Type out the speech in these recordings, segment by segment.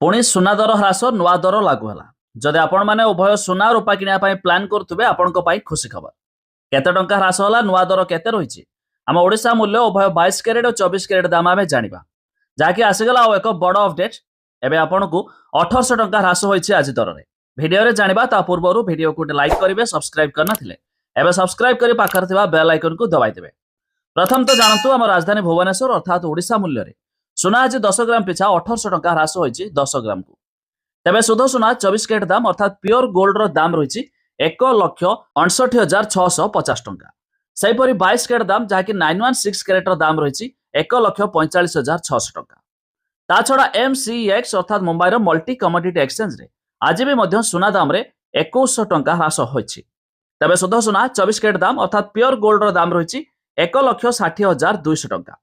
पुणी सुना दर ह्रास नुआ दर लागू है। जदि आपण मैंने उभय सुना रूपा किना प्लान करुवे आपण खुशी खबर केते टंका ह्रास होला नुआ दर केते रही आम ओडिशा मूल्य उभय 22 कैरेट और 24 कैरेट दाम आम जाना जहाँकि आसीगला एक बड़ अपडेट एवं आपन को 1800 टंका ह्रास होती आज दर में भिडियो जाना ता पूर्व भिडियो को लाइक करेंगे सब्सक्राइब करना एवं सब्सक्राइब कर पाखे बेल आइकन को दबाइदेवे। प्रथम तो जानतु आम राजधानी भुवनेश्वर अर्थात ओडिशा मूल्य रे सुना आज 10 ग्राम पिछा 1800 टंका ह्रास होती 10 ग्राम को। तेबे शुद्ध सुना 24 कैरेट दाम अर्थात प्योर गोल्ड रो दाम रही 1,59,650 टंका। सेहीपरि 22 कैरेट दाम जहाँकि 916 कैरेट दाम रही 1,45,600 टंका। ता छड़ा MCX अर्थात मुंबई रो मल्टी कमोडिटी एक्सचेंज रे आज भी मध्य सुना दाम रे 2100 टंका ह्रास होईछि। तेबे शुद्ध सुना 24 कैरेट दाम अर्थात प्योर गोल्ड रो दाम रही 1,60,200 टंका।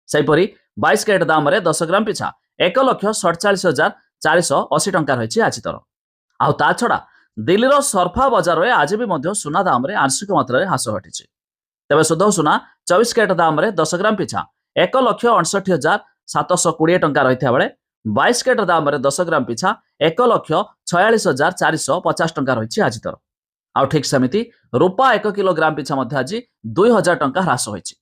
सेहीपरि 22 कैरेट दाम रे 10 ग्राम पिछा 1,47,480 टंका रही आज दर। आउ ता छड़ा दिल्लीर सरफा बजार में आज भी मध्य सुना दाम रे आंशिक मात्रा ह्रास घटी। तेबे शुद्ध सुना 24 कैरेट दाम रे 10 ग्राम पिछा 1,68,720 टंका रही बेले 22 कैरेट दाम रे 10 ग्राम पिछा 1,46,450 टंका रही आज दर। आउ ठीक सेमिति रूपा 1 किलोग्राम पिछा आज 2,000 टंका ह्रास होईछि।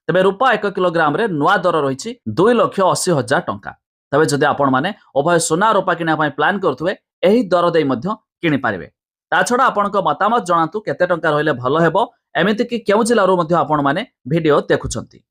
तेबे रूपा 1 किलोग्राम रे नुआ दर रही 2,80,000 टंका। तबे जदि आपण माने उभय सुना रूपा किना प्लान करुवे एही दर देई मध्य किनि पारिबे। ता छड़ा आपनक मतामत जणातु केते टंका रहिले भलो हेबो एमिति कि केउ जिल्लारू मध्य आपण माने भिडियो देखुछंती।